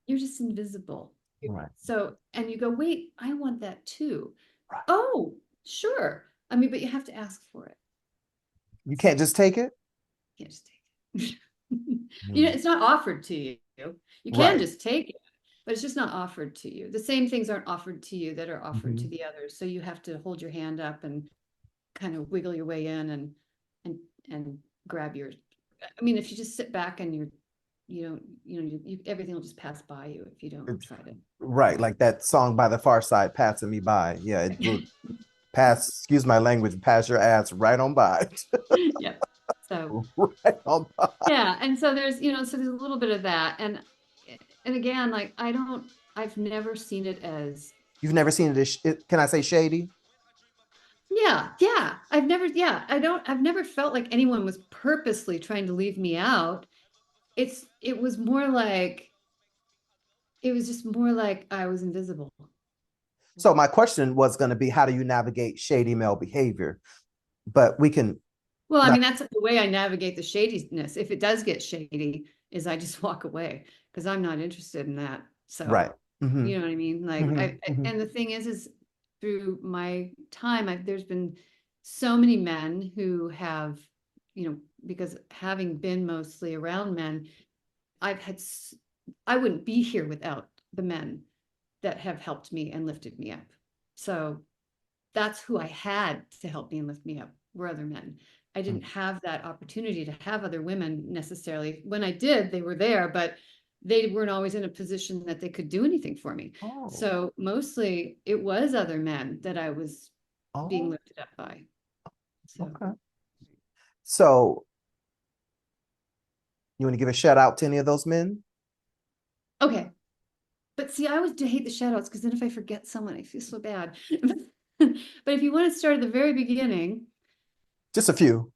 you're just invisible. Right. So, and you go, wait, I want that too. Right. Oh, sure. I mean, but you have to ask for it. You can't just take it? You can't just take it. You know, it's not offered to you. You can just take it, but it's just not offered to you. The same things aren't offered to you that are offered to the others. So you have to hold your hand up and kind of wiggle your way in and grab your. I mean, if you just sit back and everything will just pass by you if you don't try to. Right, like that song by the Far Side, passing me by. Yeah, it will pass. Excuse my language. Pass your ass right on by. Yeah. So right on by. Yeah, and so there's a little bit of that, and again, like I've never seen it as. You've never seen it as, can I say shady? Yeah. I've never felt like anyone was purposely trying to leave me out. It was just more like I was invisible. So my question was going to be, how do you navigate shady male behavior? But we can. Well, I mean, that's the way I navigate the shadiness. If it does get shady, is I just walk away because I'm not interested in that. So, right. Mm-hmm. You know what I mean? Like, and the thing is through my time, there's been so many men who have, because having been mostly around men, I wouldn't be here without the men that have helped me and lifted me up. So that's who I had to help me and lift me up, were other men. I didn't have that opportunity to have other women necessarily. When I did, they were there, but they weren't always in a position that they could do anything for me. Oh. So mostly it was other men that I was being lifted up by. So. Okay. So you want to give a shout out to any of those men? Okay. But see, I always hate the shout outs because then if I forget someone, I feel so bad. But if you want to start at the very beginning. Just a few.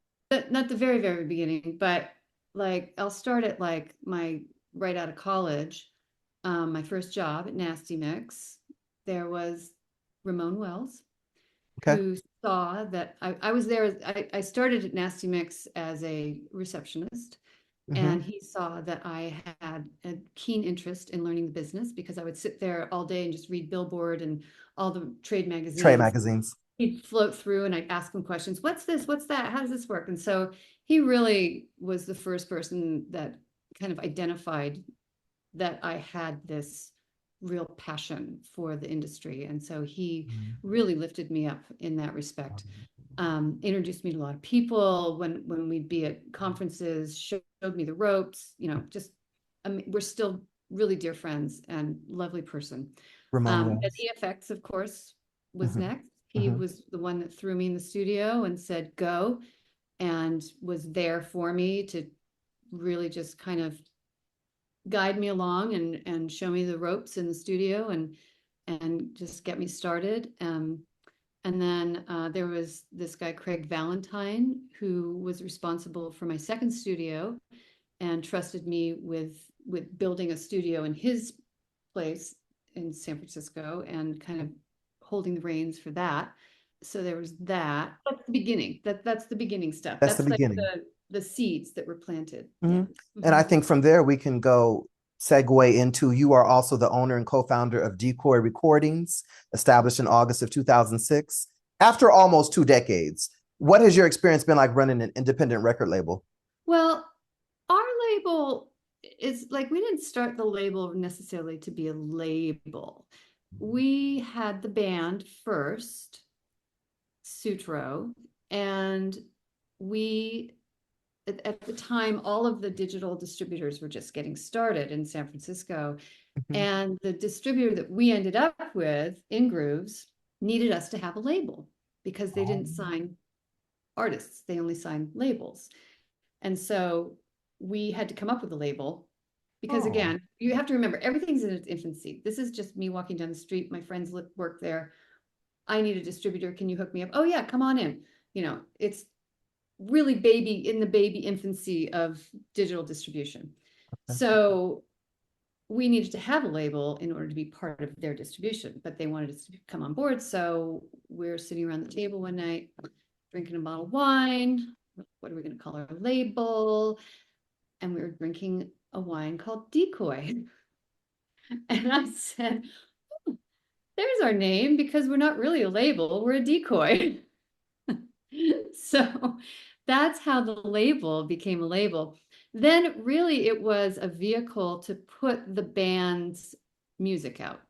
Not the very, very beginning, but like I'll start at like my right out of college. My first job at Nasty Mix, there was Ramon Wells, who saw that I was there. I started at Nasty Mix as a receptionist, and he saw that I had a keen interest in learning the business because I would sit there all day and just read Billboard and all the trade magazines. He'd float through and I'd ask him questions. What's this? What's that? How does this work? And so he really was the first person that kind of identified that I had this real passion for the industry. And so he really lifted me up in that respect. Introduced me to a lot of people when we'd be at conferences, showed me the ropes, we're still really dear friends and lovely person. And EFX, of course, was next. He was the one that threw me in the studio and said, go, and was there for me to really just kind of guide me along and show me the ropes in the studio and just get me started. And then there was this guy, Craig Valentine, who was responsible for my second studio and trusted me with building a studio in his place in San Francisco and kind of holding the reins for that. So there was that. That's the beginning. That's the beginning stuff. That's the beginning. Like the seeds that were planted. Yeah. And I think from there we can segue into, you are also the owner and co-founder of Decoy Recordings, established in August of 2006. After almost 2 decades, what has your experience been like running an independent record label? Well, our label is like, we didn't start the label necessarily to be a label. We had the band first, Sutro, and we, at the time, all of the digital distributors were just getting started in San Francisco. And the distributor that we ended up with, In Grooves, needed us to have a label because they didn't sign artists. They only signed labels. And so we had to come up with a label because, again, you have to remember, everything's in its infancy. This is just me walking down the street. My friends work there. I need a distributor. Can you hook me up? Oh, yeah, come on in. It's really in the baby infancy of digital distribution. So we needed to have a label in order to be part of their distribution, but they wanted us to come on board. So we're sitting around the table one night, drinking a bottle of wine. What are we going to call our label? And we were drinking a wine called Decoy. And I said, oh, there's our name, because we're not really a label, we're a decoy. So that's how the label became a label. Then really it was a vehicle to put the band's music out.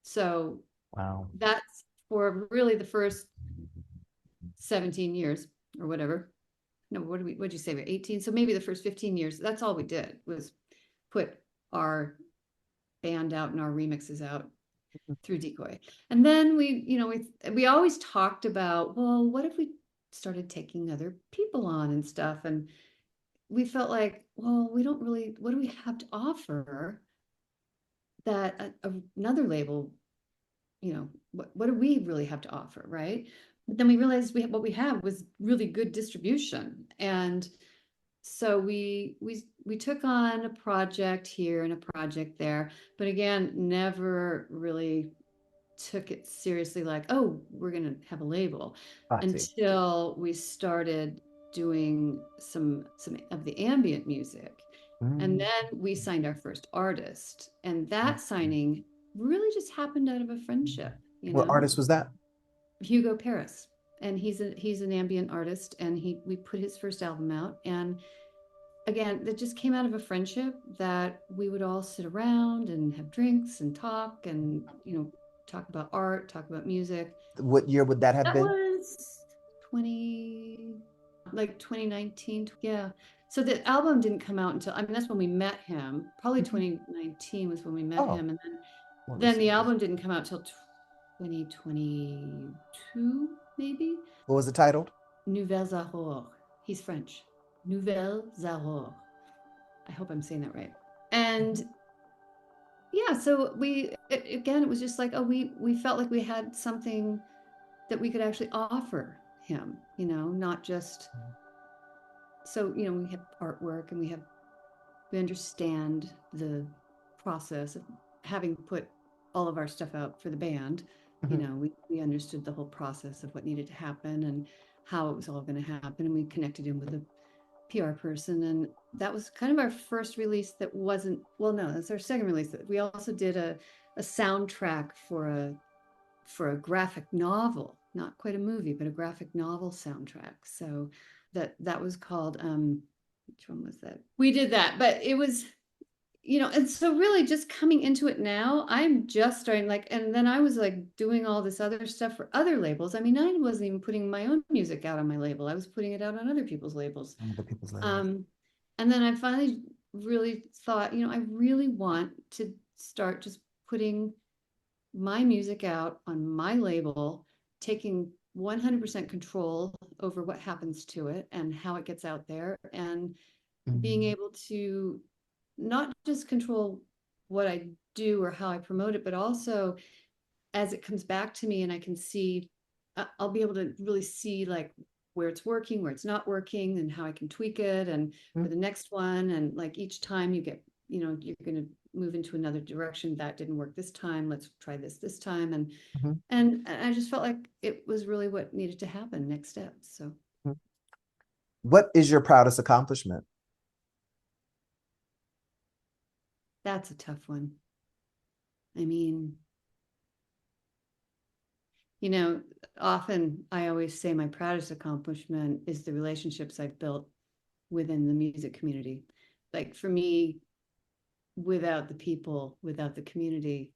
So wow, that's for really the first 17 years or whatever. No, what'd you say? 18? So maybe the first 15 years, that's all we did was put our band out and our remixes out through Decoy. And then we always talked about, well, what if we started taking other people on and stuff? And we felt like, well, we don't really, what do we have to offer that another label, what do we really have to offer, right? But then we realized what we have was really good distribution. And so we took on a project here and a project there, but again, never really took it seriously, like, oh, we're going to have a label, until we started doing some of the ambient music. And then we signed our first artist, and that signing really just happened out of a friendship. What artist was that? Hugo Paris. And he's an ambient artist, and we put his first album out, and again, that just came out of a friendship that we would all sit around and have drinks and talk, and talk about art, talk about music. What year would that have been? That was 2019. Yeah. So the album didn't come out until, that's when we met him. Probably 2019 was when we met him. And then the album didn't come out till 2022, maybe. What was it titled? Nouvelles Aurores. He's French. Nouvelles Aurores. I hope I'm saying that right. And yeah, so it was just like, oh, we felt like we had something that we could actually offer him, not just, so, we have artwork, and we understand the process of having put all of our stuff out for the band. We understood the whole process of what needed to happen and how it was all going to happen. And we connected him with a PR person, and that was kind of our first release that wasn't, well, no, that's our second release. We also did a soundtrack for a graphic novel, not quite a movie, but a graphic novel soundtrack. So that was called, which one was that? We did that, but it was, and so really just coming into it now, I'm just starting, and then I was doing all this other stuff for other labels. I wasn't even putting my own music out on my label. I was putting it out on other people's labels. And then I finally really thought, I really want to start just putting my music out on my label, taking 100% control over what happens to it and how it gets out there, and being able to not just control what I do or how I promote it, but also as it comes back to me and I can see, I'll be able to really see where it's working, where it's not working, and how I can tweak it and for the next one. And each time you get, you're going to move into another direction. That didn't work this time. Let's try this time. And I just felt like it was really what needed to happen, next step. So what is your proudest accomplishment? That's a tough one. Often I always say my proudest accomplishment is the relationships I've built within the music community. For me, without the people, without the community,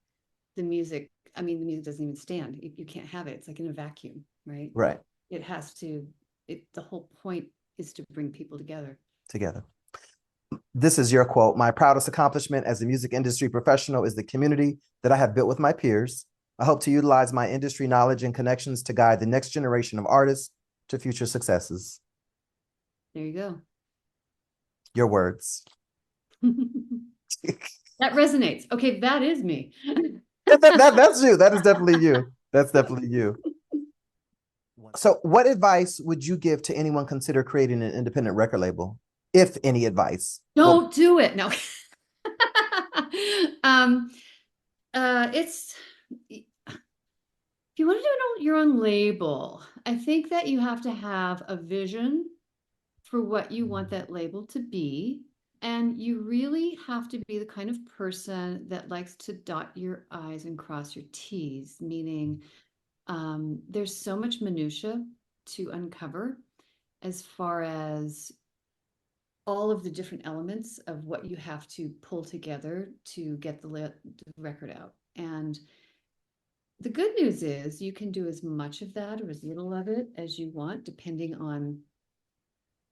the music doesn't even stand. You can't have it. It's in a vacuum, right? Right. It has to, the whole point is to bring people together. This is your quote. My proudest accomplishment as a music industry professional is the community that I have built with my peers. I hope to utilize my industry knowledge and connections to guide the next generation of artists to future successes. There you go. Your words. That resonates. Okay, that is me. That's you. That is definitely you. That's definitely you. So what advice would you give to anyone consider creating an independent record label? If any advice. Don't do it. No. It's, if you want to do your own label, I think that you have to have a vision for what you want that label to be. And you really have to be the kind of person that likes to dot your I's and cross your T's, meaning there's so much minutia to uncover as far as all of the different elements of what you have to pull together to get the record out. And the good news is you can do as much of that or as little of it as you want, depending on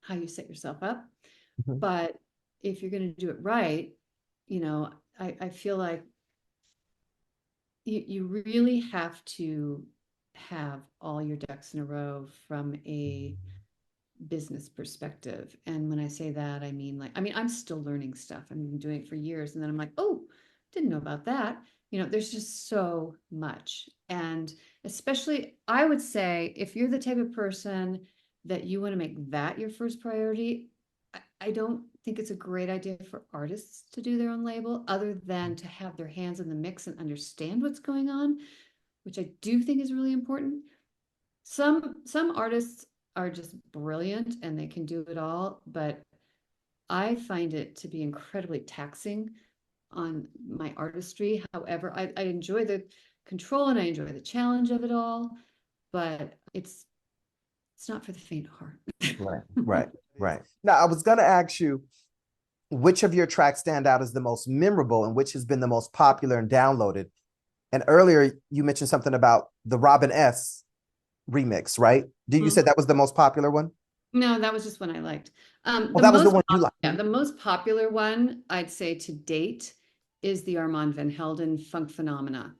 how you set yourself up. Mm-hmm. But if you're going to do it right, I feel like you really have to have all your ducks in a row from a business perspective. And when I say that, I mean, I'm still learning stuff. I've been doing it for years. And then I'm like, oh, didn't know about that. There's just so much. And especially, I would say, if you're the type of person that you want to make that your first priority, I don't think it's a great idea for artists to do their own label, other than to have their hands in the mix and understand what's going on, which I do think is really important. Some artists are just brilliant and they can do it all, but I find it to be incredibly taxing on my artistry. However, I enjoy the control and I enjoy the challenge of it all, but it's not for the faint of heart. Right. Now, I was going to ask you, which of your tracks stand out as the most memorable and which has been the most popular and downloaded? And earlier you mentioned something about the Robin S remix, right? Did you say that was the most popular one? No, that was just one I liked. That was the one you liked. Yeah, the most popular one I'd say to date is the Armand van Helden Funk Phenomena.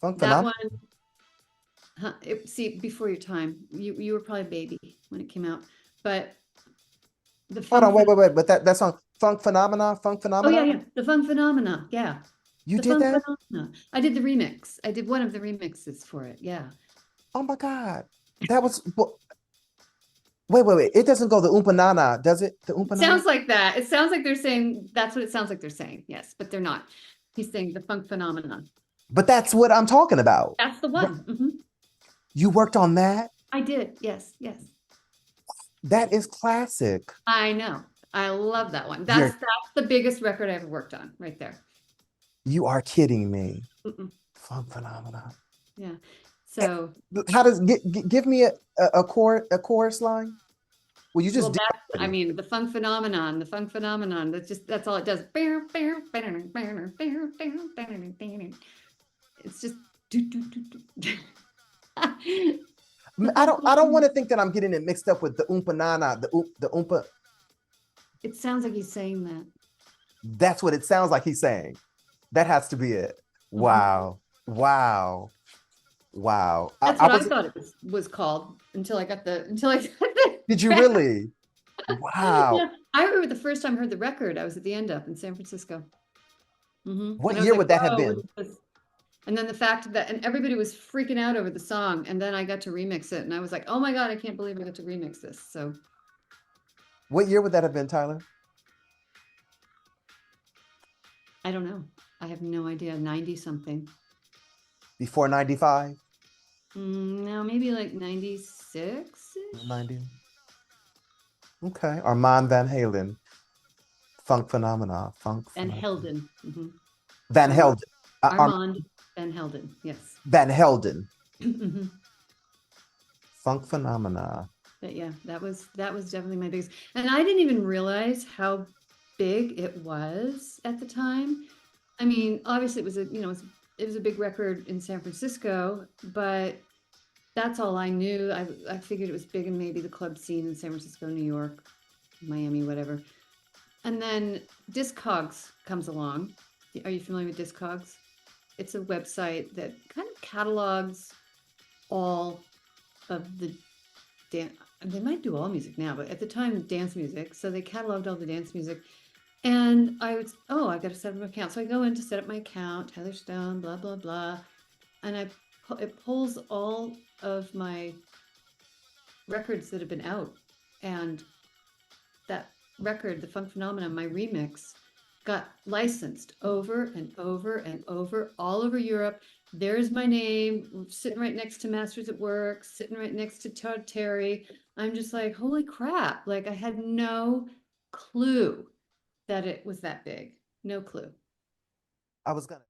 That one, see, before your time, you were probably a baby when it came out, but the hold on, wait, but that song Funk Phenomena. Oh yeah, the Funk Phenomena, yeah. You did that? Phenomena. I did the remix. I did one of the remixes for it, yeah. Oh my God, that was. Wait. It doesn't go the Oompa Nana, does it? The Oompa Nana? Sounds like that. It sounds like they're saying, that's what it sounds like they're saying. Yes, but they're not. He's saying the Funk Phenomenon. But that's what I'm talking about. That's the one. Mm-hmm. You worked on that? I did. Yes. That is classic. I know. I love that one. That's the biggest record I ever worked on right there. You are kidding me. Funk Phenomena. Yeah. So how does give me a chorus line? Well, you just the Funk Phenomenon, that's all it does. It's just I don't want to think that I'm getting it mixed up with the Oompa Nana, the Oompa. It sounds like he's saying that. That's what it sounds like he's saying. That has to be it. Wow. That's what I thought it was called until I got the. Did you really? Wow. Yeah, I remember the first time I heard the record, I was at the End Up in San Francisco. What year would that have been? And then the fact that, and everybody was freaking out over the song, and then I got to remix it, and I was like, oh my God, I can't believe I got to remix this. So. What year would that have been, Tyler? I don't know. I have no idea. 90 something. Before 95? No, maybe like 96. 90. Okay. Armand van Halen. Funk Phenomena. Van Helden. Van Helden. Armand van Helden. Yes. Van Helden. Funk Phenomena. But yeah, that was definitely my biggest. And I didn't even realize how big it was at the time. I mean, obviously it was a big record in San Francisco, but that's all I knew. I figured it was big in maybe the club scene in San Francisco, New York, Miami, whatever. And then Discogs comes along. Are you familiar with Discogs? It's a website that kind of catalogs all of the dance. They might do all music now, but at the time, dance music. So they cataloged all the dance music. And I got to set up an account. So I go in to set up my account, Tyler Stone, blah, blah, blah. And it pulls all of my records that have been out. And that record, The Funk Phenomenon, my remix, got licensed over and over and over all over Europe. there's my name sitting right next to Masters at Work, sitting right next to Todd Terry. I'm just like, holy crap. Like I had no clue that it was that big. No clue. I was gonna